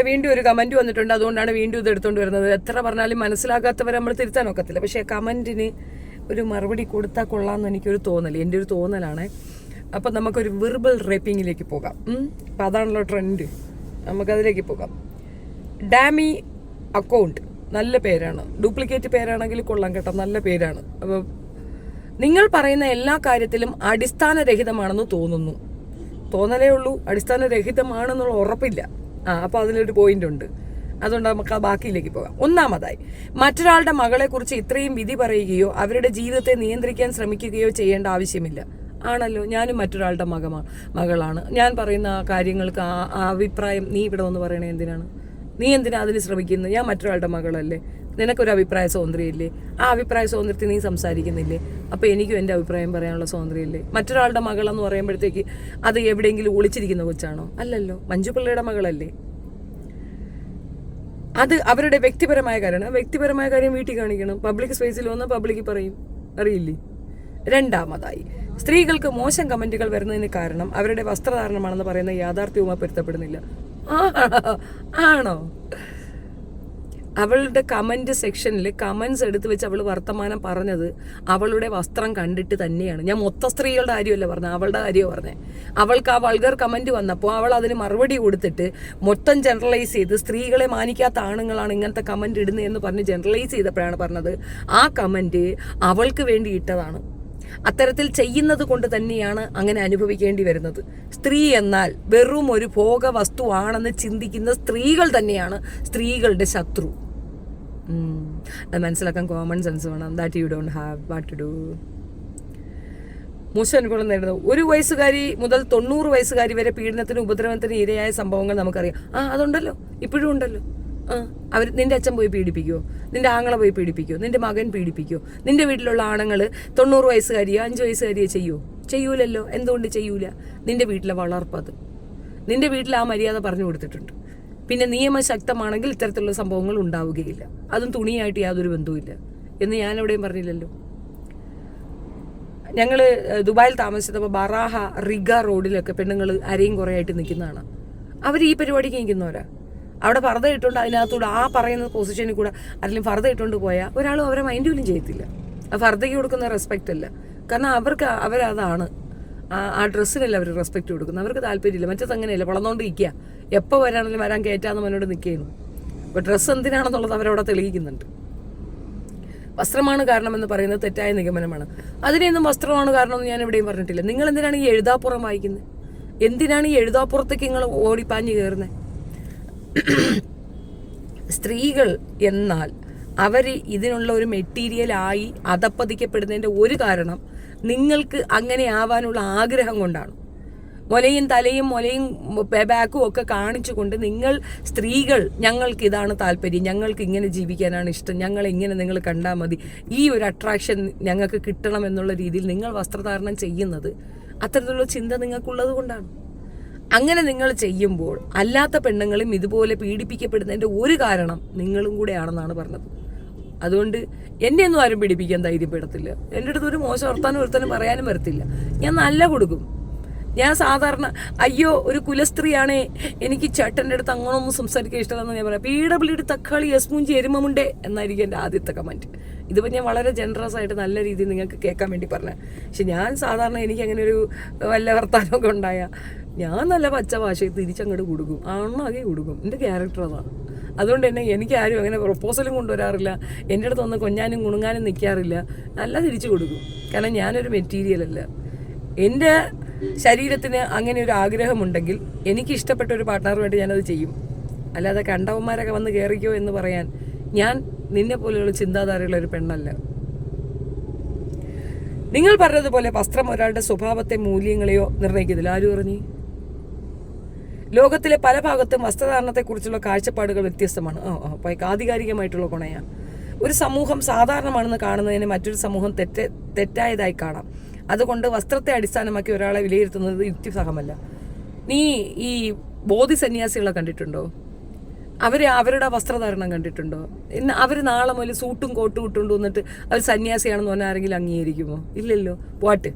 വീണ്ടും ഒരു കമന്റ് വന്നിട്ടുണ്ട്, അതുകൊണ്ടാണ് വീണ്ടും ഇത് എടുത്തുകൊണ്ട് വരുന്നത്. എത്ര പറഞ്ഞാലും മനസ്സിലാകാത്തവരെ നമ്മൾ തിരുത്താൻ ഒക്കത്തില്ല. പക്ഷേ കമന്റിന് ഒരു മറുപടി കൊടുത്താൽ കൊള്ളാമെന്ന് എനിക്കൊരു തോന്നൽ, എൻ്റെ ഒരു തോന്നലാണ്. അപ്പം നമുക്കൊരു വെർബൽ റേപ്പിങ്ങിലേക്ക് പോകാം. അപ്പം അതാണല്ലോ ട്രെൻഡ്, നമുക്കതിലേക്ക് പോകാം. ഡാമി അക്കൗണ്ട് നല്ല പേരാണ്, ഡ്യൂപ്ലിക്കേറ്റ് പേരാണെങ്കിൽ കൊള്ളാം കേട്ടോ, നല്ല പേരാണ്. അപ്പോൾ നിങ്ങൾ പറയുന്ന എല്ലാ കാര്യത്തിലും അടിസ്ഥാനരഹിതമാണെന്ന് തോന്നുന്നു. തോന്നലേ ഉള്ളൂ, അടിസ്ഥാനരഹിതമാണെന്നുള്ള ഉറപ്പില്ല. അപ്പോൾ അതിലൊരു പോയിന്റ് ഉണ്ട്. അതുകൊണ്ട് നമുക്ക് ആ ബാക്കിയിലേക്ക് പോകാം. ഒന്നാമതായി, മറ്റൊരാളുടെ മകളെക്കുറിച്ച് ഇത്രയും വിധി പറയുകയോ അവരുടെ ജീവിതത്തെ നിയന്ത്രിക്കാൻ ശ്രമിക്കുകയോ ചെയ്യേണ്ട ആവശ്യമില്ല. ആണല്ലോ, ഞാനും മറ്റൊരാളുടെ മകളാണ്. ഞാൻ പറയുന്ന കാര്യങ്ങൾക്ക് ആ അഭിപ്രായം നീ ഇവിടെ വന്ന് പറയണേ എന്തിനാണ്? നീ എന്തിനാ അതിന് ശ്രമിക്കുന്നത്? ഞാൻ മറ്റൊരാളുടെ മകളല്ലേ? നിനക്കൊരു അഭിപ്രായ സ്വാതന്ത്ര്യമില്ലേ? ആ അഭിപ്രായ സ്വാതന്ത്ര്യത്തിൽ നീ സംസാരിക്കുന്നില്ലേ? അപ്പോൾ എനിക്കും എൻ്റെ അഭിപ്രായം പറയാനുള്ള സ്വാതന്ത്ര്യമില്ലേ? മറ്റൊരാളുടെ മകളെന്ന് പറയുമ്പോഴത്തേക്ക് അത് എവിടെയെങ്കിലും ഒളിച്ചിരിക്കുന്ന കൊച്ചാണോ? അല്ലല്ലോ, മഞ്ജു പിള്ളയുടെ മകളല്ലേ. അത് അവരുടെ വ്യക്തിപരമായ കാര്യമാണ്. വ്യക്തിപരമായ കാര്യം വീട്ടിൽ കാണിക്കണം. പബ്ലിക് സ്പേസിൽ വന്ന് പബ്ലിക് പറയും, അറിയില്ലേ? രണ്ടാമതായി, സ്ത്രീകൾക്ക് മോശം കമന്റുകൾ വരുന്നതിന് കാരണം അവരുടെ വസ്ത്രധാരണമാണെന്ന് പറയുന്ന യാഥാർത്ഥ്യവുമായി പൊരുത്തപ്പെടുന്നില്ല. ആണോ? അവളുടെ കമന്റ് സെക്ഷനിൽ കമന്റ്സ് എടുത്ത് വെച്ച് അവൾ വർത്തമാനം പറഞ്ഞത് അവളുടെ വസ്ത്രം കണ്ടിട്ട് തന്നെയാണ്. ഞാൻ മൊത്ത സ്ത്രീകളുടെ കാര്യമല്ല പറഞ്ഞത്, അവളുടെ കാര്യമാണ് പറഞ്ഞത്. അവൾക്ക് ആ വൾഗർ കമന്റ് വന്നപ്പോൾ അവൾ അതിന് മറുപടി കൊടുത്തിട്ട് മൊത്തം ജനറലൈസ് ചെയ്ത് സ്ത്രീകളെ മാനിക്കാത്ത ആണുങ്ങളാണ് ഇങ്ങനത്തെ കമന്റ് ഇടുന്നത് എന്ന് പറഞ്ഞ് ജനറലൈസ് ചെയ്തപ്പോഴാണ് പറഞ്ഞത് ആ കമന്റ് അവൾക്ക് വേണ്ടി ഇട്ടതാണ്. അത്തരത്തിൽ ചെയ്യുന്നത് കൊണ്ട് തന്നെയാണ് അങ്ങനെ അനുഭവിക്കേണ്ടി വരുന്നത്. സ്ത്രീ എന്നാൽ വെറും ഒരു ഭോഗ വസ്തുവാണെന്ന് ചിന്തിക്കുന്ന സ്ത്രീകൾ തന്നെയാണ് സ്ത്രീകളുടെ ശത്രു. അത് മനസ്സിലാക്കാൻ കോമൺ സെൻസ് വേണം. That you don't have what to do. മോശം അനുഭവം നേരിടുന്നത് 1 വയസ്സുകാരി മുതൽ 90 വയസ്സുകാരി വരെ പീഡനത്തിനും ഉപദ്രവത്തിനും ഇരയായ സംഭവങ്ങൾ നമുക്കറിയാം. ഇതുണ്ടല്ലോ, ഇപ്പോഴും ഉണ്ടല്ലോ. അവർ നിന്റെ അച്ഛൻ പോയി പീഡിപ്പിക്കുമോ? നിന്റെ ആങ്ങളെ പോയി പീഡിപ്പിക്കുമോ? നിന്റെ മകൻ പീഡിപ്പിക്കുമോ? നിന്റെ വീട്ടിലുള്ള ആണുങ്ങൾ 90 വയസ്സുകാരിയോ 5 വയസ്സുകാരിയോ ചെയ്യൂലല്ലോ. എന്തുകൊണ്ട് ചെയ്യൂല? നിന്റെ വീട്ടിലെ വളർപ്പത്, നിന്റെ വീട്ടിൽ ആ മര്യാദ പറഞ്ഞു കൊടുത്തിട്ടുണ്ട്. പിന്നെ നിയമശക്തമാണെങ്കിൽ ഇത്തരത്തിലുള്ള സംഭവങ്ങൾ ഉണ്ടാവുകയില്ല. അതും തുണിയായിട്ട് യാതൊരു ബന്ധവുമില്ല എന്ന് ഞാൻ എവിടെയും പറഞ്ഞില്ലല്ലോ. ഞങ്ങൾ ദുബായിൽ താമസിച്ചപ്പോൾ ബറാഹ റിഗ റോഡിലൊക്കെ പെണ്ണുങ്ങൾ അരയും കുറേ ആയിട്ട് നിൽക്കുന്നതാണ്. അവർ ഈ പരിപാടിക്ക് നിൽക്കുന്നവരാ. അവിടെ ഫർദ ഇട്ടുകൊണ്ട് അതിനകത്തൂടെ ആ പറയുന്ന പൊസിഷനിൽ കൂടെ അല്ലെങ്കിൽ ഫർദ ഇട്ടുകൊണ്ട് പോയാൽ ഒരാളും അവരെ മൈൻഡ് പോലും ചെയ്യത്തില്ല. ആ ഫർദയ്ക്ക് കൊടുക്കുന്ന റെസ്പെക്റ്റ് അല്ല. കാരണം അവരതാണ് ആ ഡ്രസ്സിനല്ല അവർ റെസ്പെക്റ്റ് കൊടുക്കുന്നത്. അവർക്ക് താല്പര്യമില്ല. മറ്റത് അങ്ങനെയല്ല, വളർന്നുകൊണ്ട് നിൽക്കുക. എപ്പോൾ വരാണെങ്കിലും വരാൻ കയറ്റാന്ന് മനോട് നിൽക്കുകയാണ്. അപ്പോൾ ഡ്രസ്സ് എന്തിനാണെന്നുള്ളത് അവരവിടെ തെളിയിക്കുന്നുണ്ട്. വസ്ത്രമാണ് കാരണമെന്ന് പറയുന്നത് തെറ്റായ നിഗമനമാണ്. അതിനെയൊന്നും വസ്ത്രമാണ് കാരണമെന്ന് ഞാൻ എവിടെയും പറഞ്ഞിട്ടില്ല. നിങ്ങൾ എന്തിനാണ് ഈ എഴുതാപ്പുറം വായിക്കുന്നത്? എന്തിനാണ് ഈ എഴുതാപ്പുറത്തേക്ക് നിങ്ങൾ ഓടിപ്പാഞ്ഞ് കയറുന്നത്? സ്ത്രീകൾ എന്നാൽ അവർ ഇതിനുള്ള ഒരു മെറ്റീരിയലായി അധപ്പതിക്കപ്പെടുന്നതിൻ്റെ ഒരു കാരണം നിങ്ങൾക്ക് അങ്ങനെ ആവാനുള്ള ആഗ്രഹം കൊണ്ടാണ്. മുലയും തലയും ബാക്കും ഒക്കെ കാണിച്ചുകൊണ്ട് നിങ്ങൾ സ്ത്രീകൾ ഞങ്ങൾക്ക് ഇതാണ് താല്പര്യം, ഞങ്ങൾക്ക് ഇങ്ങനെ ജീവിക്കാനാണ് ഇഷ്ടം, ഞങ്ങളിങ്ങനെ നിങ്ങൾ കണ്ടാൽ മതി, ഈ ഒരു അട്രാക്ഷൻ ഞങ്ങൾക്ക് കിട്ടണം എന്നുള്ള രീതിയിൽ നിങ്ങൾ വസ്ത്രധാരണം ചെയ്യുന്നത് അത്തരത്തിലുള്ള ചിന്ത നിങ്ങൾക്കുള്ളത് കൊണ്ടാണ്. അങ്ങനെ നിങ്ങൾ ചെയ്യുമ്പോൾ അല്ലാത്ത പെണ്ണുങ്ങളും ഇതുപോലെ പീഡിപ്പിക്കപ്പെടുന്നതിൻ്റെ ഒരു കാരണം നിങ്ങളും കൂടെയാണെന്നാണ് പറഞ്ഞത്. അതുകൊണ്ട് എന്നെ ഒന്നും ആരും പീഡിപ്പിക്കാൻ ധൈര്യപ്പെടത്തില്ല. എൻ്റെ അടുത്ത് ഒരു മോശം വർത്താനം പറയാനും വരത്തില്ല. ഞാൻ നല്ല കൊടുക്കും. ഞാൻ സാധാരണ അയ്യോ ഒരു കുലസ്ത്രീയാണേ, എനിക്ക് ചേട്ടൻ്റെ അടുത്ത് അങ്ങനൊന്നും സംസാരിക്കാൻ ഇഷ്ടമല്ലെന്ന് ഞാൻ പറയാം. PWD തക്കാളി എസ്മൂഞ്ചി എരുമമുണ്ടേ എന്നായിരിക്കും എൻ്റെ ആദ്യത്തെ കമൻറ്റ്. ഇതിപ്പോൾ ഞാൻ വളരെ ജനറസ് ആയിട്ട് നല്ല രീതിയിൽ നിങ്ങൾക്ക് കേൾക്കാൻ വേണ്ടി പറഞ്ഞത്. പക്ഷെ ഞാൻ സാധാരണ എനിക്ക് അങ്ങനെ ഒരു വല്ല വർത്താനമൊക്കെ ഉണ്ടായാൽ ഞാൻ നല്ല പച്ച ഭാഷയിൽ തിരിച്ചങ്ങോട്ട് കൊടുക്കും, ആണാകെ കൊടുക്കും. എൻ്റെ ക്യാരക്ടർ അതാണ്. അതുകൊണ്ട് തന്നെ എനിക്ക് ആരും അങ്ങനെ പ്രൊപ്പോസലും കൊണ്ടുവരാറില്ല, എൻ്റെ അടുത്ത് ഒന്ന് കൊഞ്ഞാനും കുണുങ്ങാനും നിൽക്കാറില്ല. നല്ല തിരിച്ചു കൊടുക്കും. കാരണം ഞാനൊരു മെറ്റീരിയലല്ല. എൻ്റെ ശരീരത്തിന് അങ്ങനെ ഒരു ആഗ്രഹമുണ്ടെങ്കിൽ എനിക്ക് ഇഷ്ടപ്പെട്ട ഒരു പാർട്ട്ണറുമായിട്ട് ഞാനത് ചെയ്യും. അല്ലാതെ കണ്ടവന്മാരൊക്കെ വന്ന് കയറിക്കോ എന്ന് പറയാൻ ഞാൻ നിന്നെ പോലെയുള്ള ചിന്താധാരയുള്ള ഒരു പെണ്ണല്ല. നിങ്ങൾ പറഞ്ഞതുപോലെ വസ്ത്രം ഒരാളുടെ സ്വഭാവത്തെ മൂല്യങ്ങളെയോ നിർണ്ണയിക്കുന്നില്ല. ആരും പറഞ്ഞു? ലോകത്തിലെ പല ഭാഗത്തും വസ്ത്രധാരണത്തെക്കുറിച്ചുള്ള കാഴ്ചപ്പാടുകൾ വ്യത്യസ്തമാണ്. ആധികാരികമായിട്ടുള്ള ഗുണയാണ്. ഒരു സമൂഹം സാധാരണമാണെന്ന് കാണുന്നതിന് മറ്റൊരു സമൂഹം തെറ്റായതായി കാണാം. അതുകൊണ്ട് വസ്ത്രത്തെ അടിസ്ഥാനമാക്കി ഒരാളെ വിലയിരുത്തുന്നത് യുക്തിസഹമല്ല. നീ ഈ ബോധി സന്യാസികളെ കണ്ടിട്ടുണ്ടോ? അവരുടെ വസ്ത്രധാരണം കണ്ടിട്ടുണ്ടോ? ഇന്ന് അവർ നാളെ മുതൽ സൂട്ടും കോട്ടും ഇട്ടുകൊണ്ട് വന്നിട്ട് അവർ സന്യാസിയാണെന്ന് പറഞ്ഞാൽ ആരെങ്കിലും അംഗീകരിക്കുമോ? ഇല്ലല്ലോ. വാട്ട്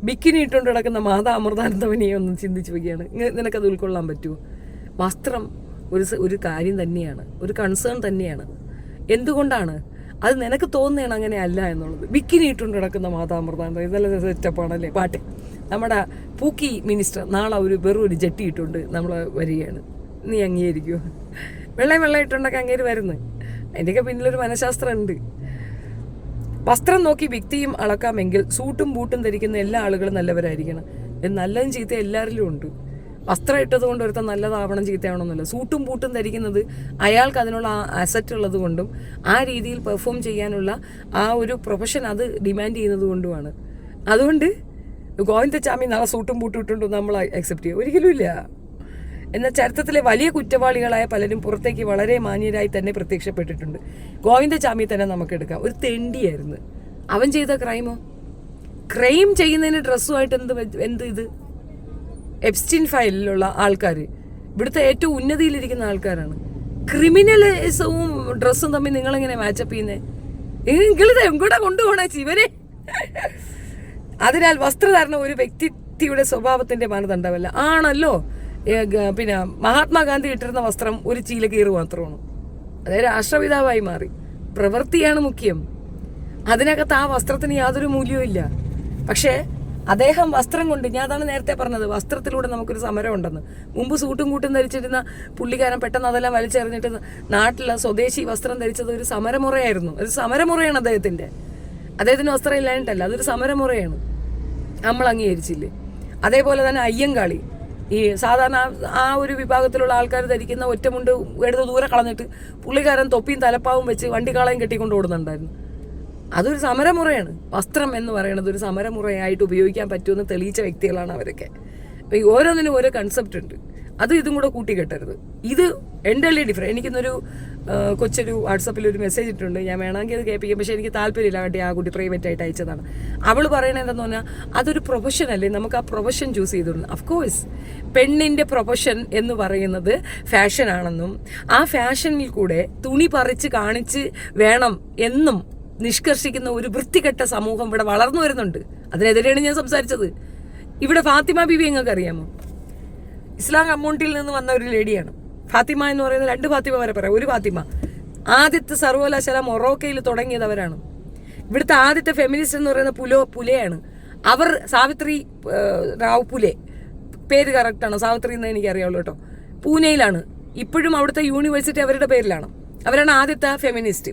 ബിക്കിനി ഇട്ടുകൊണ്ട് കിടക്കുന്ന മാതാ അമൃതാനന്ദവനെയെ ഒന്ന് ചിന്തിച്ച് വയ്ക്കുകയാണ്. നിനക്കത് ഉൾക്കൊള്ളാൻ പറ്റുമോ? വസ്ത്രം ഒരു കാര്യം തന്നെയാണ്, ഒരു കൺസേൺ തന്നെയാണ്. എന്തുകൊണ്ടാണ് അത് നിനക്ക് തോന്നുകയാണ് അങ്ങനെ അല്ല എന്നുള്ളത്? ബിക്കിനി ഇട്ടുകൊണ്ട് കിടക്കുന്ന മാതാമൃതാണ്ട് ഇതെല്ലാം സെറ്റപ്പാണല്ലേ പാട്ട്. നമ്മുടെ പൂക്കി മിനിസ്റ്റർ നാളെ വെറും ഒരു ജട്ടി ഇട്ടുകൊണ്ട് നമ്മൾ വരികയാണ്. നീ അംഗീകരിക്കുമോ? വെള്ളം ഇട്ടുണ്ടൊക്കെ അങ്ങേര് വരുന്നത്. അതിൻ്റെയൊക്കെ പിന്നിലൊരു മനഃശാസ്ത്രം ഉണ്ട്. വസ്ത്രം നോക്കി വ്യക്തിയും അളക്കാമെങ്കിൽ സൂട്ടും ബൂട്ടും ധരിക്കുന്ന എല്ലാ ആളുകളും നല്ലവരായിരിക്കണം. നല്ലതും ചീത്ത എല്ലാവരിലും ഉണ്ട്. വസ്ത്രം ഇട്ടത് കൊണ്ട് ഒരുത്തം നല്ലതാവണം ചീത്തയാവണമെന്നില്ല. സൂട്ടും ബൂട്ടും ധരിക്കുന്നത് അയാൾക്ക് അതിനുള്ള അസറ്റ് ഉള്ളത് കൊണ്ടും ആ രീതിയിൽ പെർഫോം ചെയ്യാനുള്ള ആ ഒരു പ്രൊഫഷൻ അത് ഡിമാൻഡ് ചെയ്യുന്നത് കൊണ്ടുമാണ്. അതുകൊണ്ട് ഗോവിന്ദച്ചാമി നാളെ സൂട്ടും ബൂട്ടും ഇട്ടുകൊണ്ട് നമ്മൾ അക്സെപ്റ്റ് ചെയ്യുക ഒരിക്കലും ഇല്ല. എന്നാൽ ചരിത്രത്തിലെ വലിയ കുറ്റവാളികളായ പലരും പുറത്തേക്ക് വളരെ മാന്യരായി തന്നെ പ്രത്യക്ഷപ്പെട്ടിട്ടുണ്ട്. ഗോവിന്ദച്ചാമി തന്നെ നമുക്കെടുക്കാം. ഒരു തെണ്ടിയായിരുന്നു അവൻ. ചെയ്ത ക്രൈം ചെയ്യുന്നതിന് ഡ്രസ്സുമായിട്ട് എന്ത് ഇത്? എപ്സ്റ്റീൻ ഫയലിലുള്ള ആൾക്കാർ ഇവിടുത്തെ ഏറ്റവും ഉന്നതിയിലിരിക്കുന്ന ആൾക്കാരാണ്. ക്രിമിനലിസവും ഡ്രസ്സും തമ്മിൽ നിങ്ങളെങ്ങനെ മാച്ചപ്പ് ചെയ്യുന്നത്? നിങ്ങളിത് എങ്ങോട്ടാ കൊണ്ടുപോകണേ ഇവരെ? അതിനാൽ വസ്ത്രധാരണം ഒരു വ്യക്തിയുടെ സ്വഭാവത്തിന്റെ മാനദണ്ഡമല്ല. ആണല്ലോ, പിന്നെ മഹാത്മാഗാന്ധി ഇട്ടിരുന്ന വസ്ത്രം ഒരു ചീലകീറ് മാത്രമാണ്. അതായത് രാഷ്ട്രപിതാവായി മാറി. പ്രവൃത്തിയാണ് മുഖ്യം. അതിനകത്ത് ആ വസ്ത്രത്തിന് യാതൊരു മൂല്യവും ഇല്ല. പക്ഷേ അദ്ദേഹം വസ്ത്രം കൊണ്ട്, ഞാൻ അതാണ് നേരത്തെ പറഞ്ഞത്, വസ്ത്രത്തിലൂടെ നമുക്കൊരു സമരം ഉണ്ടെന്ന്. മുമ്പ് സൂട്ടും കൂട്ടും ധരിച്ചിരുന്ന പുള്ളിക്കാരൻ പെട്ടെന്ന് അതെല്ലാം വലിച്ചെറിഞ്ഞിട്ട് നാട്ടിലെ സ്വദേശി വസ്ത്രം ധരിച്ചത് ഒരു സമരമുറയായിരുന്നു. ഒരു സമരമുറയാണ് അദ്ദേഹത്തിന് വസ്ത്രം ഇല്ലായിട്ടല്ല, അതൊരു സമരമുറയാണ്. നമ്മൾ അംഗീകരിച്ചില്ലേ? അതേപോലെ തന്നെ അയ്യങ്കാളി, ഈ സാധാരണ ആ ഒരു വിഭാഗത്തിലുള്ള ആൾക്കാർ ധരിക്കുന്ന ഒറ്റമുണ്ട് എടുത്ത് ദൂരെ കളഞ്ഞിട്ട് പുള്ളിക്കാരൻ തൊപ്പിയും തലപ്പാവും വെച്ച് വണ്ടിക്കാളയും കെട്ടിക്കൊണ്ട് ഓടുന്നുണ്ടായിരുന്നു. അതൊരു സമരമുറയാണ്. വസ്ത്രം എന്ന് പറയുന്നത് ഒരു സമരമുറയായിട്ട് ഉപയോഗിക്കാൻ പറ്റുമെന്ന് തെളിയിച്ച വ്യക്തികളാണ് അവരൊക്കെ. അപ്പോൾ ഈ ഓരോന്നിനും ഓരോ കൺസെപ്റ്റ് ഉണ്ട്. ഇതും കൂടെ കൂട്ടിക്കെട്ടരുത്. ഇത് എൻ്റർലി ഡിഫറെൻറ്റ്. എനിക്കിന്നൊരു കൊച്ചൊരു വാട്സപ്പിൽ ഒരു മെസ്സേജ് ഇട്ടിട്ടുണ്ട്. ഞാൻ വേണമെങ്കിൽ അത് കേൾപ്പിക്കാം, പക്ഷേ എനിക്ക് താല്പര്യമില്ല. കാട്ടി ആ കുട്ടി പ്രൈവറ്റ് ആയിട്ട് അയച്ചതാണ്. അവൾ പറയണത് എന്താണെന്ന് പറഞ്ഞാൽ അതൊരു പ്രൊഫഷൻ അല്ലേ, നമുക്ക് ആ പ്രൊഫഷൻ ചൂസ് ചെയ്തിട്ടുണ്ട്. അഫ്കോഴ്സ് പെണ്ണിൻ്റെ പ്രൊഫഷൻ എന്ന് പറയുന്നത് ഫാഷനാണെന്നും ആ ഫാഷനിൽ കൂടെ തുണി പറിച്ച് കാണിച്ച് വേണം എന്നും നിഷ്കർഷിക്കുന്ന ഒരു വൃത്തികെട്ട സമൂഹം ഇവിടെ വളർന്നു വരുന്നുണ്ട്. അതിനെതിരെയാണ് ഞാൻ സംസാരിച്ചത്. ഇവിടെ ഫാത്തിമ ബീവി നിങ്ങൾക്ക് അറിയാമോ? ഇസ്ലാം കമ്മ്യൂണിറ്റിയിൽ നിന്ന് വന്ന ഒരു ലേഡിയാണ് ഫാത്തിമ എന്ന് പറയുന്നത്. 2 ഫാത്തിമ വരെ പറയാം. ഒരു ഫാത്തിമ ആദ്യത്തെ സർവകലാശാല മൊറോക്കയിൽ തുടങ്ങിയതവരാണ്. ഇവിടുത്തെ ആദ്യത്തെ ഫെമിനിസ്റ്റ് എന്ന് പറയുന്ന പുലെയാണ്. അവർ സാവിത്രി റാവു പുലെ, പേര് കറക്റ്റാണ്, സാവിത്രി എന്ന് എനിക്കറിയാവുള്ളൂ കേട്ടോ. പൂനെയിലാണ്. ഇപ്പോഴും അവിടുത്തെ യൂണിവേഴ്സിറ്റി അവരുടെ പേരിലാണ്. അവരാണ് ആദ്യത്തെ ഫെമിനിസ്റ്റ്.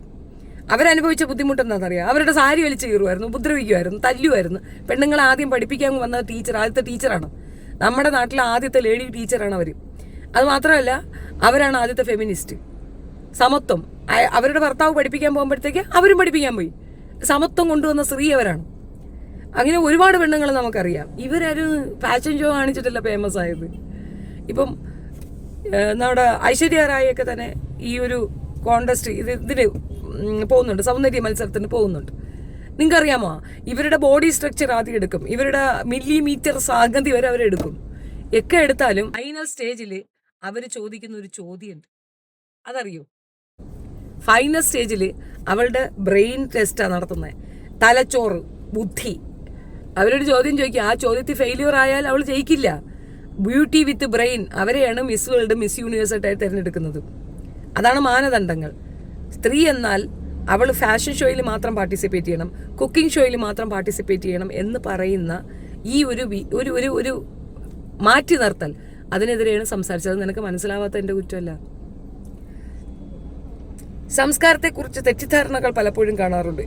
അവരനുഭവിച്ച ബുദ്ധിമുട്ടെന്താണെന്നറിയാം. അവരുടെ സാരി വലിച്ചു കീറുമായിരുന്നു, ഉപദ്രവിക്കുമായിരുന്നു, തല്ലുമായിരുന്നു. പെണ്ണുങ്ങളെ ആദ്യം പഠിപ്പിക്കാൻ വന്ന ആദ്യത്തെ ടീച്ചറാണ്. നമ്മുടെ നാട്ടിലെ ആദ്യത്തെ ലേഡി ടീച്ചറാണ് അവർ. അത് മാത്രമല്ല, അവരാണ് ആദ്യത്തെ ഫെമിനിസ്റ്റ്. സമത്വം അവരുടെ ഭർത്താവ് പഠിപ്പിക്കാൻ പോകുമ്പോഴത്തേക്ക് അവരും പഠിപ്പിക്കാൻ പോയി. സമത്വം കൊണ്ടുവന്ന സ്ത്രീ അവരാണ്. അങ്ങനെ ഒരുപാട് പെണ്ണുങ്ങൾ നമുക്കറിയാം. ഇവരാരും ഫാഷൻ ഷോ കാണിച്ചിട്ടല്ല ഫേമസ് ആയത്. ഇപ്പം നമ്മുടെ ഐശ്വര്യ റായൊക്കെ തന്നെ ഈ ഒരു കോണ്ടസ്റ്റ് ഇതിന് പോകുന്നുണ്ട്, സൗന്ദര്യ മത്സരത്തിന് പോകുന്നുണ്ട്. നിങ്ങൾക്കറിയാമോ? ഇവരുടെ ബോഡി സ്ട്രക്ചർ ആദ്യം എടുക്കും, ഇവരുടെ മില്ലിമീറ്റർ സാഗതി വരെ അവരെടുക്കും. ഒക്കെ എടുത്താലും ഫൈനൽ സ്റ്റേജിൽ അവർ ചോദിക്കുന്ന ഒരു ചോദ്യമുണ്ട്. അതറിയോ? ഫൈനൽ സ്റ്റേജിൽ അവളുടെ ബ്രെയിൻ ടെസ്റ്റാണ് നടത്തുന്നത്. തലച്ചോറ്, ബുദ്ധി. അവരൊരു ചോദ്യം ചോദിക്കുക. ആ ചോദ്യത്തിൽ ഫെയിലിയർ ആയാൽ അവൾ ജയിക്കില്ല. ബ്യൂട്ടി വിത്ത് ബ്രെയിൻ, അവരെയാണ് മിസ് വേൾഡ്, മിസ് യൂണിവേഴ്സായിട്ട് തിരഞ്ഞെടുക്കുന്നത്. അതാണ് മാനദണ്ഡങ്ങൾ. സ്ത്രീ എന്നാൽ അവൾ ഫാഷൻ ഷോയിൽ മാത്രം പാർട്ടിസിപ്പേറ്റ് ചെയ്യണം, കുക്കിംഗ് ഷോയിൽ മാത്രം പാർട്ടിസിപ്പേറ്റ് ചെയ്യണം എന്ന് പറയുന്ന ഈ ഒരു മാറ്റി നിർത്തൽ, അതിനെതിരെയാണ് സംസാരിച്ചത്. നിനക്ക് മനസ്സിലാവാത്ത എൻ്റെ കുറ്റമല്ല. സംസ്കാരത്തെക്കുറിച്ച് തെറ്റിദ്ധാരണകൾ പലപ്പോഴും കാണാറുണ്ട്.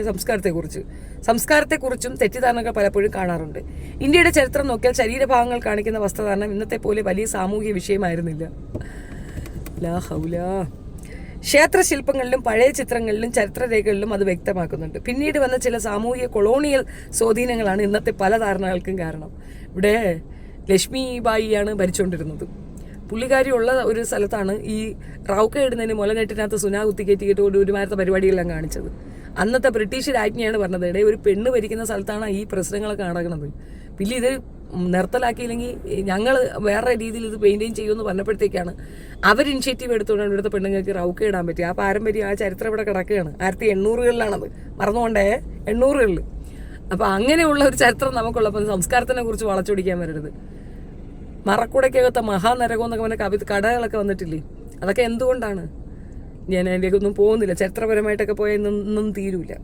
സംസ്കാരത്തെക്കുറിച്ചും തെറ്റിദ്ധാരണകൾ പലപ്പോഴും കാണാറുണ്ട്. ഇന്ത്യയുടെ ചരിത്രം നോക്കിയാൽ ശരീരഭാഗങ്ങൾ കാണിക്കുന്ന വസ്ത്രധാരണം ഇന്നത്തെ പോലെ വലിയ സാമൂഹിക വിഷയമായിരുന്നില്ല. ലാ ഹൗല. ക്ഷേത്രശില്പങ്ങളിലും പഴയ ചിത്രങ്ങളിലും ചരിത്രരേഖകളിലും അത് വ്യക്തമാക്കുന്നുണ്ട്. പിന്നീട് വന്ന ചില സാമൂഹിക കൊളോണിയൽ സ്വാധീനങ്ങളാണ് ഇന്നത്തെ പല ധാരണകൾക്കും കാരണം. ഇവിടെ ലക്ഷ്മിബായിയാണ് ഭരിച്ചുകൊണ്ടിരുന്നത്. പുള്ളിക്കാരി ഉള്ള ഒരു സ്ഥലത്താണ് ഈ റൗക്ക ഇടുന്നതിന് മുലനെട്ടിനകത്ത് സുനാ കുത്തിക്കയറ്റിയിട്ട് ഒരുമാരത്തെ പരിപാടികളെല്ലാം കാണിച്ചത്. അന്നത്തെ ബ്രിട്ടീഷ് രാജ്ഞിയാണ് പറഞ്ഞത്, ഇടയിൽ ഒരു പെണ്ണ് ഭരിക്കുന്ന സ്ഥലത്താണ് ഈ പ്രശ്നങ്ങളൊക്കെ നടക്കുന്നത്. പിന്നെ ഇത് നിർത്തലാക്കിയില്ലെങ്കിൽ ഞങ്ങൾ വേറെ രീതിയിൽ ഇത് മെയിൻറ്റെയിൻ ചെയ്യുമെന്ന് പറഞ്ഞപ്പോഴത്തേക്കാണ് അവർ ഇനിഷ്യേറ്റീവ് എടുത്തുകൊണ്ട് ഇവിടുത്തെ പെണ്ണുങ്ങൾക്ക് റൗക്ക ഇടാൻ പറ്റി. ആ പാരമ്പര്യം, ആ ചരിത്രം ഇവിടെ കിടക്കുകയാണ്. 1800-കളിലാണത്, മറന്നുകൊണ്ടേ, 1800-കളിൽ. അപ്പോൾ അങ്ങനെയുള്ള ഒരു ചരിത്രം നമുക്കുള്ളപ്പോൾ സംസ്കാരത്തിനെ കുറിച്ച് വളച്ചൊടിക്കാൻ വരരുത്. മറക്കുടയ്ക്കകത്തെ മഹാനരകം എന്നൊക്കെ പറഞ്ഞ കടകളൊക്കെ വന്നിട്ടില്ലേ? അതൊക്കെ എന്തുകൊണ്ടാണ്? ഞാൻ അതിലേക്കൊന്നും പോകുന്നില്ല. ചരിത്രപരമായിട്ടൊക്കെ പോയാൽ ഒന്നും തീരൂല.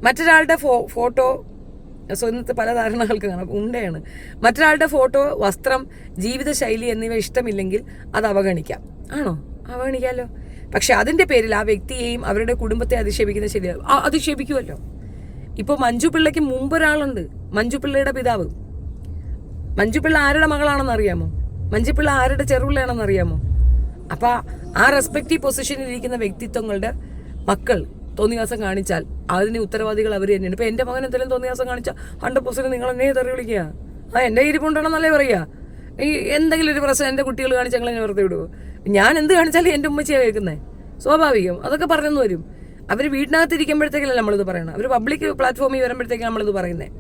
മറ്റൊരാളുടെ ഫോട്ടോ, ഇന്നത്തെ പല ധാരണകൾക്ക് കാണാം, ഉണ്ടയാണ്. മറ്റൊരാളുടെ ഫോട്ടോ, വസ്ത്രം, ജീവിതശൈലി എന്നിവ ഇഷ്ടമില്ലെങ്കിൽ അത് അവഗണിക്കാം. ആണോ? അവഗണിക്കാമല്ലോ. പക്ഷെ അതിൻ്റെ പേരിൽ ആ വ്യക്തിയെയും അവരുടെ കുടുംബത്തെ അധിക്ഷേപിക്കുന്നത് ശരിയാണ്. അധിക്ഷേപിക്കുമല്ലോ. ഇപ്പോൾ മഞ്ജു പിള്ളയ്ക്ക് മുമ്പൊരാളുണ്ട്, മഞ്ജു പിള്ളയുടെ പിതാവ്. മഞ്ജു പിള്ള ആരുടെ മകളാണെന്ന് അറിയാമോ? മഞ്ജു പിള്ള ആരുടെ ചെറുപിള്ളയാണെന്ന് അറിയാമോ? അപ്പം ആ റെസ്പെക്റ്റീവ് പൊസിഷനിൽ ഇരിക്കുന്ന വ്യക്തിത്വങ്ങളുടെ മക്കൾ തോന്നിയാസം കാണിച്ചാൽ അതിന് ഉത്തരവാദികൾ അവർ തന്നെയാണ്. ഇപ്പം എൻ്റെ മകൻ എന്തെങ്കിലും തോന്നിയാസം കാണിച്ചാൽ 100% നിങ്ങൾ എന്നെ തെറി വിളിക്കുക. എൻ്റെ ഇരിപ്പുണ്ടെന്നല്ലേ പറയുക. ഈ എന്തെങ്കിലും ഒരു പ്രശ്നം എൻ്റെ കുട്ടികൾ കാണിച്ചാൽ ഞങ്ങൾ എന്നെ വെറുതെ വിടുമോ? ഞാൻ എന്ത് കാണിച്ചാലും എൻ്റെ ഉമ്മച്ചിയാണ് കേൾക്കുന്നത്. സ്വാഭാവികം. അതൊക്കെ പറഞ്ഞെന്ന് വരും. അവർ വീട്ടിനകത്തിരിക്കുമ്പോഴത്തേക്കല്ലേ നമ്മളിത് പറയണം. അവർ പബ്ലിക് പ്ലാറ്റ്ഫോമിൽ വരുമ്പോഴത്തേക്കാണ് നമ്മളിത് പറയുന്നത്.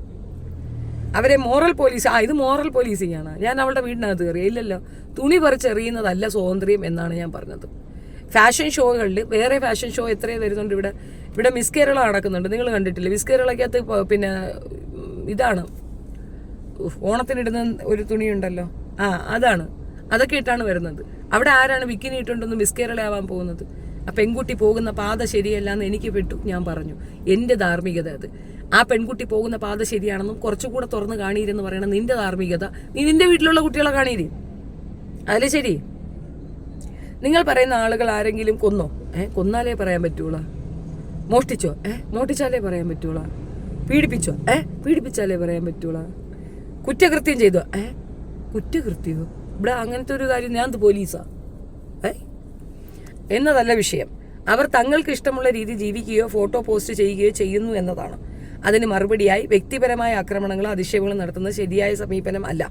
അവരെ മോറൽ പോലീസ്, ഇത് മോറൽ പോലീസിങ്ങാണ്. ഞാൻ അവളുടെ വീടിനകത്ത് കയറിയ ഇല്ലല്ലോ. തുണി പറിച്ചെറിയുന്നതല്ല സ്വാതന്ത്ര്യം എന്നാണ് ഞാൻ പറഞ്ഞത്. ഫാഷൻ ഷോകളിൽ വേറെ ഫാഷൻ ഷോ എത്രയോ വരുന്നുണ്ട്. ഇവിടെ മിസ് കേരള നടക്കുന്നുണ്ട്, നിങ്ങൾ കണ്ടിട്ടില്ലേ? മിസ് കേരളക്കകത്ത് പിന്നെ ഇതാണ് ഓണത്തിനിടുന്ന ഒരു തുണിയുണ്ടല്ലോ, അതൊക്കെ ഇട്ടാണ് വരുന്നത്. അവിടെ ആരാണ് ബിക്കിനി ഇട്ടുണ്ടെന്ന് മിസ് കേരള ആവാൻ പോകുന്നത്? ആ പെൺകുട്ടി പോകുന്ന പാത ശരിയല്ല എന്ന് എനിക്ക് പെട്ടു. ഞാൻ പറഞ്ഞു എൻ്റെ ധാർമ്മികത അത്. ആ പെൺകുട്ടി പോകുന്ന പാത ശരിയാണെന്നും കുറച്ചുകൂടെ തുറന്ന് കാണിയിരുന്ന് പറയണം നിന്റെ ധാർമ്മികത. നീ നിന്റെ വീട്ടിലുള്ള കുട്ടികളെ കാണിയിരി, അതല്ലേ ശരി? നിങ്ങൾ പറയുന്ന ആളുകൾ ആരെങ്കിലും കൊന്നോ? കൊന്നാലേ പറയാൻ പറ്റൂളാ. മോഷ്ടിച്ചോ? മോഷ്ടിച്ചാലേ പറയാൻ പറ്റൂളാ. പീഡിപ്പിച്ചോ? പീഡിപ്പിച്ചാലേ പറയാൻ പറ്റൂളാ. കുറ്റകൃത്യം ചെയ്തോ? കുറ്റകൃത്യമോ? ഇവിടെ അങ്ങനത്തെ ഒരു കാര്യം ഞാൻ പോലീസാ എന്നതല്ല വിഷയം. അവർ തങ്ങൾക്ക് ഇഷ്ടമുള്ള രീതി ജീവിക്കുകയോ ഫോട്ടോ പോസ്റ്റ് ചെയ്യുകയോ ചെയ്യുന്നു എന്നതാണ്. അതിന് മറുപടിയായി വ്യക്തിപരമായ ആക്രമണങ്ങളോ അധിക്ഷേപങ്ങളും നടത്തുന്നത് ശരിയായ സമീപനം അല്ല.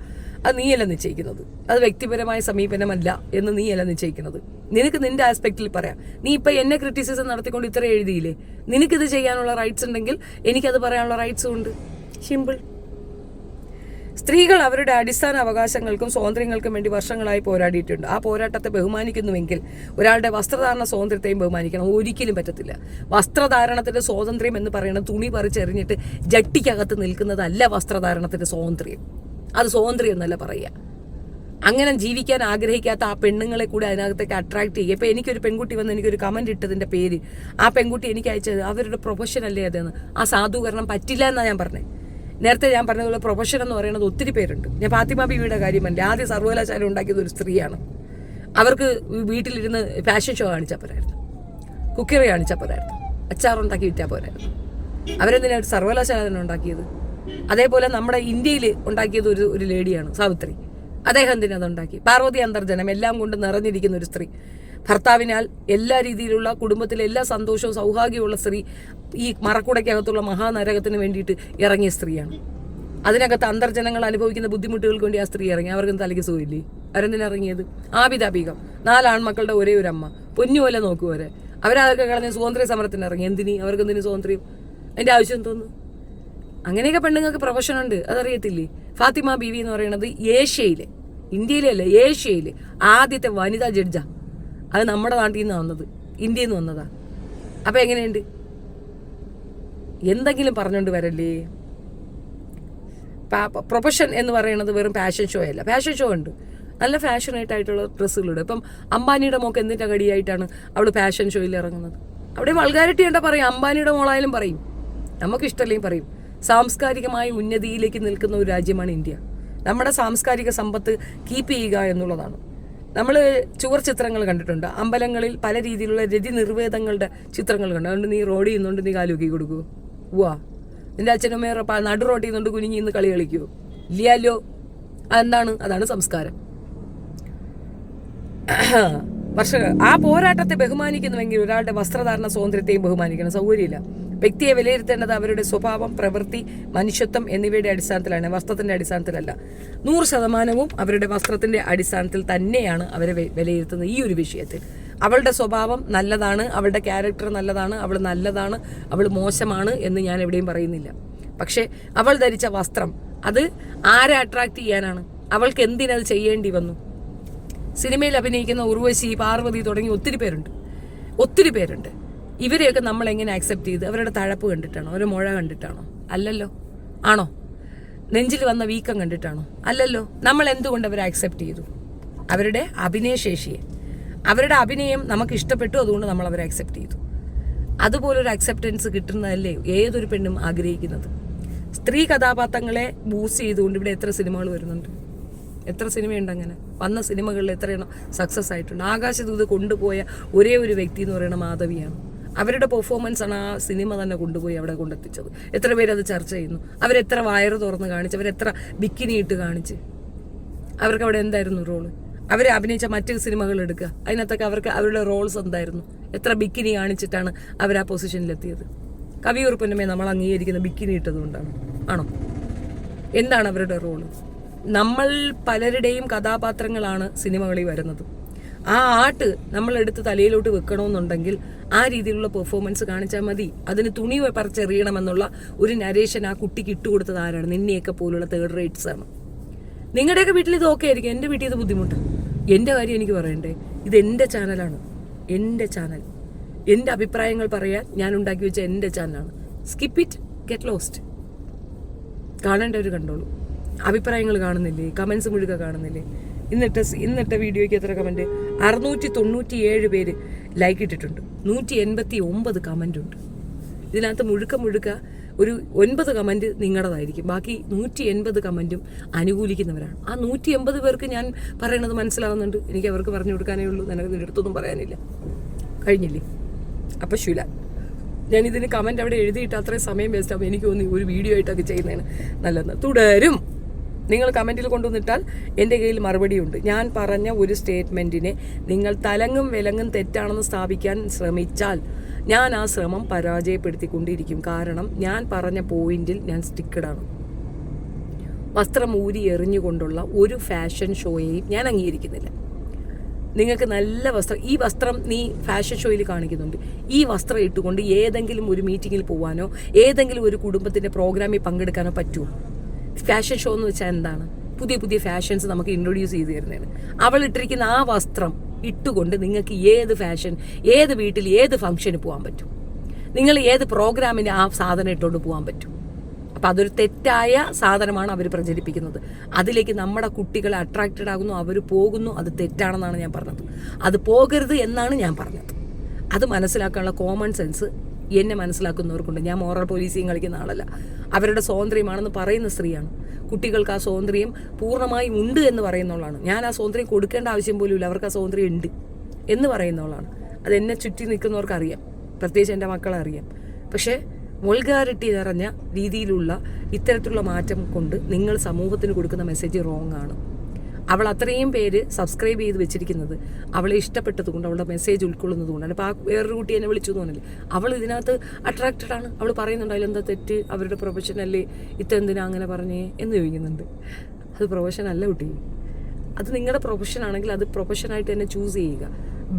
അത് നീയല്ല നിശ്ചയിക്കുന്നത്. അത് വ്യക്തിപരമായ സമീപനമല്ല എന്ന് നീയല്ല നിശ്ചയിക്കുന്നത്. നിനക്ക് നിന്റെ ആസ്പെക്റ്റിൽ പറയാം. നീ ഇപ്പം എന്നെ ക്രിറ്റിസിസം നടത്തിക്കൊണ്ട് ഇത്ര എഴുതിയില്ലേ? നിനക്കിത് ചെയ്യാനുള്ള റൈറ്റ്സ് ഉണ്ടെങ്കിൽ എനിക്കത് പറയാനുള്ള റൈറ്റ്സും ഉണ്ട്. സിമ്പിൾ. സ്ത്രീകൾ അവരുടെ അടിസ്ഥാന അവകാശങ്ങൾക്കും സ്വാതന്ത്ര്യങ്ങൾക്കും വേണ്ടി വർഷങ്ങളായി പോരാടിയിട്ടുണ്ട്. ആ പോരാട്ടത്തെ ബഹുമാനിക്കുന്നുവെങ്കിൽ ഒരാളുടെ വസ്ത്രധാരണ സ്വാതന്ത്ര്യത്തെയും ബഹുമാനിക്കണം. ഒരിക്കലും പറ്റത്തില്ല. വസ്ത്രധാരണത്തിന്റെ സ്വാതന്ത്ര്യം എന്ന് പറയുന്നത് തുണി പറിച്ചെറിഞ്ഞിട്ട് ജട്ടിക്കകത്ത് നിൽക്കുന്നതല്ല വസ്ത്രധാരണത്തിന്റെ സ്വാതന്ത്ര്യം. അത് സ്വാതന്ത്ര്യം എന്നല്ല പറയുക. അങ്ങനെ ജീവിക്കാൻ ആഗ്രഹിക്കാത്ത ആ പെണ്ണുങ്ങളെ കൂടി അതിനകത്തേക്ക് അട്രാക്ട് ചെയ്യുക. ഇപ്പം എനിക്കൊരു പെൺകുട്ടി വന്ന് എനിക്കൊരു കമൻറ്റ് ഇട്ടതിൻ്റെ പേര്, ആ പെൺകുട്ടി എനിക്ക് അയച്ചത് അവരുടെ പ്രൊഫഷൻ അല്ലേ അതെന്ന്. ആ സാധൂകരണം പറ്റില്ല എന്നാണ് ഞാൻ പറഞ്ഞത്. നേരത്തെ ഞാൻ പറഞ്ഞതുപോലെ പ്രൊഫഷൻ എന്ന് പറയുന്നത് ഒത്തിരി പേരുണ്ട്. ഞാൻ ഫാത്തിമ ബീവിയുടെ കാര്യമല്ല. ആദ്യം സർവകലാശാല ഉണ്ടാക്കിയത് ഒരു സ്ത്രീയാണ്. അവർക്ക് വീട്ടിലിരുന്ന് ഫാഷൻ ഷോ കാണിച്ചാൽ പോരായിരുന്നു, കുക്കറി കാണിച്ചാൽ പോരായിരുന്നു, അച്ചാറുണ്ടാക്കി വിറ്റാൽ പോരായിരുന്നു. അവരെന്തിനാണ് സർവകലാശാല തന്നെ ഉണ്ടാക്കിയത്? അതേപോലെ നമ്മുടെ ഇന്ത്യയിൽ ഉണ്ടാക്കിയത് ഒരു ലേഡിയാണ് സാവിത്രി. അദ്ദേഹം എന്തിനാ അതുണ്ടാക്കി? പാർവതി അന്തർജനം എല്ലാം കൊണ്ട് നിറഞ്ഞിരിക്കുന്ന ഒരു സ്ത്രീ, ഭർത്താവിനാൽ എല്ലാ രീതിയിലുള്ള കുടുംബത്തിലെ എല്ലാ സന്തോഷവും സൗഭാഗ്യമുള്ള സ്ത്രീ, ഈ മറക്കുടയ്ക്കകത്തുള്ള മഹാനരകത്തിന് വേണ്ടിയിട്ട് ഇറങ്ങിയ സ്ത്രീയാണ്. അതിനകത്ത് അന്തർജനങ്ങൾ അനുഭവിക്കുന്ന ബുദ്ധിമുട്ടുകൾക്ക് വേണ്ടി ആ സ്ത്രീ ഇറങ്ങി. അവർക്ക് തലയ്ക്ക് സുഖമില്ലേ? അവരെന്തിനിറങ്ങിയത്? ആബിദ ബീഗം 4 ആൺമക്കളുടെ ഒരേ ഒരു അമ്മ, പൊന്നുപോലെ നോക്കുവരെ. അവരതൊക്കെ കളഞ്ഞ് സ്വാതന്ത്ര്യ സമരത്തിന് ഇറങ്ങി. അവർക്ക് എന്തിനു സ്വാതന്ത്ര്യം? അതിൻ്റെ ആവശ്യം തോന്നുന്നു. അങ്ങനെയൊക്കെ പെണ്ണുങ്ങൾക്ക് പ്രൊഫഷനുണ്ട്, അതറിയത്തില്ലേ? ഫാത്തിമ ബീവി എന്ന് പറയുന്നത് ഏഷ്യയിലെ, ഇന്ത്യയിലെ അല്ല ഏഷ്യയിലെ ആദ്യത്തെ വനിതാ ജഡ്ജാ. അത് നമ്മുടെ നാട്ടിൽ നിന്ന് വന്നത്, ഇന്ത്യയിൽ നിന്ന് വന്നതാ. അപ്പം എങ്ങനെയുണ്ട്? എന്തെങ്കിലും പറഞ്ഞുകൊണ്ട് വരല്ലേ. പ്രൊഫഷൻ എന്ന് പറയുന്നത് വെറും ഫാഷൻ ഷോ അല്ല. ഫാഷൻ ഷോ ഉണ്ട്, നല്ല ഫാഷനായിട്ടായിട്ടുള്ള ഡ്രസ്സുകളുണ്ട്. ഇപ്പം അംബാനിയുടെ മോക്ക് എന്തിൻ്റെ കടിയായിട്ടാണ് അവൾ ഫാഷൻ ഷോയിൽ ഇറങ്ങുന്നത്? അവിടെ വൾഗാരിറ്റി എന്താ പറയും? അംബാനിയുടെ മോളായാലും പറയും, നമുക്കിഷ്ടമല്ലെങ്കിൽ പറയും. സാംസ്കാരികമായ ഉന്നതിയിലേക്ക് നിൽക്കുന്ന ഒരു രാജ്യമാണ് ഇന്ത്യ. നമ്മുടെ സാംസ്കാരിക സമ്പത്ത് കീപ്പ് ചെയ്യുക എന്നുള്ളതാണ്. നമ്മൾ ചുവർ ചിത്രങ്ങൾ കണ്ടിട്ടുണ്ട്, അമ്പലങ്ങളിൽ പല രീതിയിലുള്ള രതി നിർവേദങ്ങളുടെ ചിത്രങ്ങൾ കണ്ടു. അതുകൊണ്ട് നീ റോഡ് ചെയ്യുന്നുണ്ട് നീ കാലുക്കി കൊടുക്കുമോ? വാ, നിന്റെ അച്ഛനമ്മേറെ നടു റോഡ് ചെയ്യുന്നുണ്ട് കുനിഞ്ഞി ഇന്ന് കളി കളിക്കുമോ? ഇല്ലല്ലോ. അതെന്താണ്? അതാണ് സംസ്കാരം. ആ പോരാട്ടത്തെ ബഹുമാനിക്കുന്നുവെങ്കിൽ ഒരാളുടെ വസ്ത്രധാരണ സ്വാതന്ത്ര്യത്തെയും ബഹുമാനിക്കണം. സൗകര്യമില്ല. വ്യക്തിയെ വിലയിരുത്തേണ്ടത് അവരുടെ സ്വഭാവം, പ്രവൃത്തി, മനുഷ്യത്വം എന്നിവയുടെ അടിസ്ഥാനത്തിലാണ്, വസ്ത്രത്തിന്റെ അടിസ്ഥാനത്തിലല്ല. 100% അവരുടെ വസ്ത്രത്തിന്റെ അടിസ്ഥാനത്തിൽ തന്നെയാണ് അവരെ വിലയിരുത്തുന്നത്. ഈ ഒരു വിഷയത്തിൽ അവളുടെ സ്വഭാവം നല്ലതാണ്, അവളുടെ ക്യാരക്ടർ നല്ലതാണ്, അവൾ നല്ലതാണ്, അവൾ മോശമാണ് എന്ന് ഞാൻ എവിടെയും പറയുന്നില്ല. പക്ഷേ അവൾ ധരിച്ച വസ്ത്രം അത് ആരെ അട്രാക്ട് ചെയ്യാനാണ്? അവൾക്ക് എന്തിനത് ചെയ്യേണ്ടി വന്നു? സിനിമയിൽ അഭിനയിക്കുന്ന ഉർവശി, പാർവതി തുടങ്ങി ഒത്തിരി പേരുണ്ട്. ഇവരെയൊക്കെ നമ്മൾ എങ്ങനെ ആക്സെപ്റ്റ് ചെയ്ത്? അവരുടെ തഴപ്പ് കണ്ടിട്ടാണോ? അവരുടെ മുഴ കണ്ടിട്ടാണോ? അല്ലല്ലോ. ആണോ? നെഞ്ചിൽ വന്ന വീക്കം കണ്ടിട്ടാണോ? അല്ലല്ലോ. നമ്മൾ എന്തുകൊണ്ട് അവരെ അക്സെപ്റ്റ് ചെയ്തു? അവരുടെ അഭിനയശേഷിയെ, അവരുടെ അഭിനയം നമുക്ക് ഇഷ്ടപ്പെട്ടു, അതുകൊണ്ട് നമ്മൾ അവരെ അക്സെപ്റ്റ് ചെയ്തു. അതുപോലൊരു അക്സെപ്റ്റൻസ് കിട്ടുന്നതല്ലേ ഏതൊരു പെണ്ണും ആഗ്രഹിക്കുന്നത്. സ്ത്രീ കഥാപാത്രങ്ങളെ ബൂസ്റ്റ് ചെയ്തുകൊണ്ട് ഇവിടെ എത്ര സിനിമകൾ വരുന്നുണ്ട്, എത്ര സിനിമയുണ്ട് അങ്ങനെ. വന്ന സിനിമകളിൽ എത്രയെണ്ണം സക്സസ് ആയിട്ടുണ്ട്. ആകാശദൂത് കൊണ്ടുപോയ ഒരേ ഒരു വ്യക്തി എന്ന് പറയുന്നത് മാധവിയാണ്. അവരുടെ പെർഫോമൻസ് ആണ് ആ സിനിമ തന്നെ കൊണ്ടുപോയി അവിടെ കൊണ്ടെത്തിച്ചത്. എത്ര പേരത് ചർച്ച ചെയ്യുന്നു. അവരെത്ര വയറ് തുറന്ന് കാണിച്ച്, അവരെത്ര ബിക്കിനി ഇട്ട് കാണിച്ച്. അവർക്ക് അവിടെ എന്തായിരുന്നു റോള്? അവരെ അഭിനയിച്ച മറ്റ് സിനിമകൾ എടുക്കുക, അതിനകത്തൊക്കെ അവർക്ക് അവരുടെ റോൾസ് എന്തായിരുന്നു? എത്ര ബിക്കിനി കാണിച്ചിട്ടാണ് അവർ ആ പൊസിഷനിലെത്തിയത്? കവിയൂർപ്പൊന്നമ്മയെ നമ്മൾ അംഗീകരിക്കുന്ന ബിക്കിനി ഇട്ടതുകൊണ്ടാണ് ആണോ? എന്താണ് അവരുടെ റോള്? നമ്മൾ പലരുടെയും കഥാപാത്രങ്ങളാണ് സിനിമകളിൽ വരുന്നത്. ആ ആർട്ട് നമ്മളെടുത്ത് തലയിലോട്ട് വെക്കണമെന്നുണ്ടെങ്കിൽ ആ രീതിയിലുള്ള പെർഫോമൻസ് കാണിച്ചാൽ മതി. അതിന് തുണി പറിച്ചെറിയണമെന്നുള്ള ഒരു നരേഷൻ ആ കുട്ടിക്ക് ഇട്ടുകൊടുത്തത് ആരാണ്? നിന്നെയൊക്കെ പോലുള്ള തേർഡ് റേറ്റ്സ് ആണ്. നിങ്ങളുടെയൊക്കെ വീട്ടിൽ ഇത് ഓക്കെ ആയിരിക്കും, എൻ്റെ വീട്ടിൽ ഇത് ബുദ്ധിമുട്ടാണ്. എൻ്റെ കാര്യം എനിക്ക് പറയണ്ടേ? ഇത് എൻ്റെ ചാനലാണ്, എൻ്റെ ചാനൽ. എൻ്റെ അഭിപ്രായങ്ങൾ പറയാൻ ഞാൻ ഉണ്ടാക്കി വെച്ച എൻ്റെ ചാനലാണ്. Skip it, get lost. കാണേണ്ടവർ കണ്ടോളൂ. അഭിപ്രായങ്ങൾ കാണുന്നില്ലേ? കമൻസ് മുഴുവൻ കാണുന്നില്ലേ? ഇന്നിട്ട വീഡിയോയ്ക്ക് എത്ര കമൻറ്റ്? 697 പേര് ലൈക്ക് ഇട്ടിട്ടുണ്ട്. 189 കമൻ്റ് ഉണ്ട്. ഇതിനകത്ത് മുഴുക്ക ഒരു 9 കമൻറ്റ് നിങ്ങളുടേതായിരിക്കും. ബാക്കി 180 കമൻറ്റും അനുകൂലിക്കുന്നവരാണ്. ആ 180 പേർക്ക് ഞാൻ പറയണത് മനസ്സിലാവുന്നുണ്ട്. എനിക്ക് അവർക്ക് പറഞ്ഞു കൊടുക്കാനേ ഉള്ളൂ. നിനക്ക് നിന്റെ അടുത്തൊന്നും പറയാനില്ല. കഴിഞ്ഞില്ലേ? അപ്പം ശുല, ഞാനിതിന് കമൻറ്റ് അവിടെ എഴുതിയിട്ട് അത്രയും സമയം വേസ്റ്റ് ആകും. എനിക്ക് തോന്നി ഒരു വീഡിയോ ആയിട്ടൊക്കെ ചെയ്യുന്നതാണ് നല്ലത്. തുടരും. നിങ്ങൾ കമൻറ്റിൽ കൊണ്ടുവന്നിട്ടാൽ എൻ്റെ കയ്യിൽ മറുപടിയുണ്ട്. ഞാൻ പറഞ്ഞ ഒരു സ്റ്റേറ്റ്മെൻറ്റിനെ നിങ്ങൾ തലങ്ങും വിലങ്ങും തെറ്റാണെന്ന് സ്ഥാപിക്കാൻ ശ്രമിച്ചാൽ ഞാൻ ആ ശ്രമം പരാജയപ്പെടുത്തിക്കൊണ്ടിരിക്കും. കാരണം ഞാൻ പറഞ്ഞ പോയിന്റിൽ ഞാൻ സ്റ്റിക്കഡാണ്. വസ്ത്രം ഊരി എറിഞ്ഞുകൊണ്ടുള്ള ഒരു ഫാഷൻ ഷോയെയും ഞാൻ അംഗീകരിക്കുന്നില്ല. നിങ്ങൾക്ക് നല്ല വസ്ത്രം, ഈ വസ്ത്രം നീ ഫാഷൻ ഷോയിൽ കാണിക്കുന്നുണ്ട്, ഈ വസ്ത്രം ഇട്ടുകൊണ്ട് ഏതെങ്കിലും ഒരു മീറ്റിങ്ങിൽ പോകാനോ ഏതെങ്കിലും ഒരു കുടുംബത്തിൻ്റെ പ്രോഗ്രാമിൽ പങ്കെടുക്കാനോ പറ്റുമോ? ഫാഷൻ ഷോ എന്ന് വെച്ചാൽ എന്താണ്? പുതിയ പുതിയ ഫാഷൻസ് നമുക്ക് ഇൻട്രൊഡ്യൂസ് ചെയ്ത് തരുന്നതാണ്. അവൾ ഇട്ടിരിക്കുന്ന ആ വസ്ത്രം ഇട്ടുകൊണ്ട് നിങ്ങൾക്ക് ഏത് ഫാഷൻ, ഏത് വീട്ടിൽ, ഏത് ഫംഗ്ഷന് പോകാൻ പറ്റും? നിങ്ങൾ ഏത് പ്രോഗ്രാമിന് ആ സാധനം ഇട്ടുകൊണ്ട് പോകാൻ പറ്റും? അപ്പം അതൊരു തെറ്റായ സാധനമാണ് അവർ പ്രചരിപ്പിക്കുന്നത്. അതിലേക്ക് നമ്മുടെ കുട്ടികൾ അട്രാക്റ്റഡ് ആകുന്നു, അവർ പോകുന്നു. അത് തെറ്റാണെന്നാണ് ഞാൻ പറഞ്ഞത്. അത് പോകരുത് എന്നാണ് ഞാൻ പറഞ്ഞത്. അത് മനസ്സിലാക്കാനുള്ള കോമൺ സെൻസ് എന്നെ മനസ്സിലാക്കുന്നവർക്കുണ്ട്. ഞാൻ മോറൽ പോലീസിങ് കളിക്കുന്ന ആളല്ല. അവരുടെ സ്വാതന്ത്ര്യമാണെന്ന് പറയുന്ന സ്ത്രീയാണ്. കുട്ടികൾക്ക് ആ സ്വാതന്ത്ര്യം പൂർണ്ണമായും ഉണ്ട് എന്ന് പറയുന്നവളാണ്. ഞാൻ ആ സ്വാതന്ത്ര്യം കൊടുക്കേണ്ട ആവശ്യം പോലും ഇല്ല, അവർക്ക് ആ സ്വാതന്ത്ര്യം ഉണ്ട് എന്ന് പറയുന്നവളാണ്. അത് എന്നെ ചുറ്റി നിൽക്കുന്നവർക്ക് അറിയാം, പ്രത്യേകിച്ച് എൻ്റെ മക്കളെ അറിയാം. പക്ഷേ വൾഗാരിറ്റി നിറഞ്ഞ രീതിയിലുള്ള ഇത്തരത്തിലുള്ള മാറ്റം കൊണ്ട് നിങ്ങൾ സമൂഹത്തിന് കൊടുക്കുന്ന മെസ്സേജ് റോങ് ആണ്. അവൾ അത്രയും പേര് സബ്സ്ക്രൈബ് ചെയ്ത് വെച്ചിരിക്കുന്നത് അവളെ ഇഷ്ടപ്പെട്ടത് കൊണ്ട്, അവളുടെ മെസ്സേജ് ഉൾക്കൊള്ളുന്നത് കൊണ്ടാണ്. അപ്പോൾ ആ വേറൊരു കുട്ടി എന്നെ വിളിച്ചു തോന്നില്ലേ, അവൾ ഇതിനകത്ത് അട്രാക്റ്റഡ് ആണ്. അവൾ പറയുന്നുണ്ട് അതിലെന്താ തെറ്റ്, അവരുടെ പ്രൊഫഷനല്ലേ, ഇതെന്തിനാ അങ്ങനെ പറഞ്ഞേ എന്ന് ചോദിക്കുന്നുണ്ട്. അത് പ്രൊഫഷനല്ല കുട്ടി. അത് നിങ്ങളുടെ പ്രൊഫഷൻ ആണെങ്കിൽ അത് പ്രൊഫഷനായിട്ട് തന്നെ ചൂസ് ചെയ്യുക.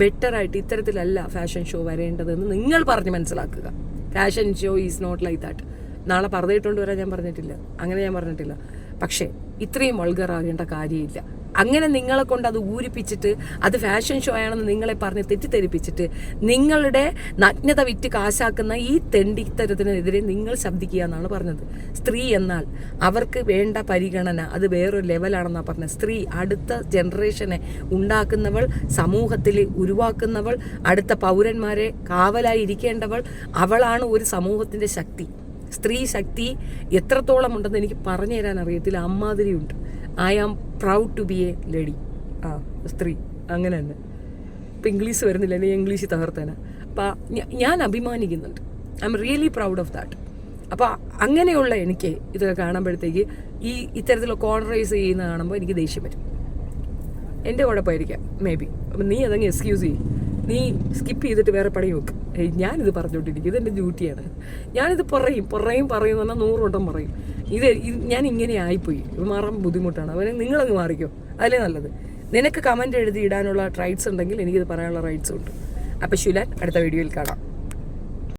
ബെറ്ററായിട്ട് ഇത്തരത്തിലല്ല ഫാഷൻ ഷോ വരേണ്ടതെന്ന് നിങ്ങൾ പറഞ്ഞ് മനസ്സിലാക്കുക. Fashion show is not like that. നാളെ പറഞ്ഞിട്ടുണ്ട് വരാൻ ഞാൻ പറഞ്ഞിട്ടില്ല, അങ്ങനെ ഞാൻ പറഞ്ഞിട്ടില്ല. പക്ഷേ ഇത്രയും വൾഗറാകേണ്ട കാര്യമില്ല. അങ്ങനെ നിങ്ങളെ കൊണ്ട് അത് ഊരിപ്പിച്ചിട്ട് അത് ഫാഷൻ ഷോ ആണെന്ന് നിങ്ങളെ പറഞ്ഞ് തെറ്റിദ്ധരിപ്പിച്ചിട്ട് നിങ്ങളുടെ നഗ്നത വിറ്റ് കാശാക്കുന്ന ഈ തെണ്ടിത്തരത്തിനെതിരെ നിങ്ങൾ ശബ്ദിക്കുക എന്നാണ് പറഞ്ഞത്. സ്ത്രീ എന്നാൽ അവർക്ക് വേണ്ട പരിഗണന അത് വേറൊരു ലെവലാണെന്നാണ് പറഞ്ഞത്. സ്ത്രീ അടുത്ത ജനറേഷനെ ഉണ്ടാക്കുന്നവൾ, സമൂഹത്തിൽ ഉരുവാക്കുന്നവൾ, അടുത്ത പൗരന്മാരെ കാവലായി ഇരിക്കേണ്ടവൾ, അവളാണ് ഒരു സമൂഹത്തിൻ്റെ ശക്തി. സ്ത്രീ ശക്തി എത്രത്തോളം ഉണ്ടെന്ന് എനിക്ക് പറഞ്ഞു തരാൻ അറിയത്തില്ല. അമ്മാതിരിയുണ്ട്. I am proud to be a lady. സ്ത്രീ അങ്ങനെ തന്നെ. ഇപ്പം ഇംഗ്ലീഷ് വരുന്നില്ല, അല്ലെങ്കിൽ ഇംഗ്ലീഷ് തകർത്തേന. അപ്പം ഞാൻ അഭിമാനിക്കുന്നുണ്ട്. I am really proud of that. അപ്പോൾ അങ്ങനെയുള്ള എനിക്ക് ഇതൊക്കെ കാണുമ്പോഴത്തേക്ക് ഇത്തരത്തിലുള്ള കോൺട്രൈസ് ചെയ്യുന്ന കാണുമ്പോൾ എനിക്ക് ദേഷ്യം വരും. എൻ്റെ കുഴപ്പമായിരിക്കാം മേ ബി. അപ്പം നീ അതങ്ങ് എക്സ്ക്യൂസ് ചെയ്യും, നീ സ്കിപ്പ് ചെയ്തിട്ട് വേറെ പണി വെക്കും. ഞാനിത് പറഞ്ഞുകൊണ്ടിരിക്കും, ഇതെൻ്റെ ഡ്യൂട്ടിയാണ്. ഞാനിത് പറയും എന്ന് പറഞ്ഞാൽ 100 വട്ടം പറയും. ഞാൻ ഇങ്ങനെ ആയിപ്പോയി, മാറാൻ ബുദ്ധിമുട്ടാണ്. അവനെ നിങ്ങളങ്ങ് മാറിക്കോ, അതല്ലേ നല്ലത്. നിനക്ക് കമൻറ്റ് എഴുതി ഇടാനുള്ള റൈറ്റ്സ് ഉണ്ടെങ്കിൽ എനിക്കിത് പറയാനുള്ള റൈറ്റ്സും ഉണ്ട്. അപ്പോൾ ശുലാൻ, അടുത്ത വീഡിയോയിൽ കാണാം.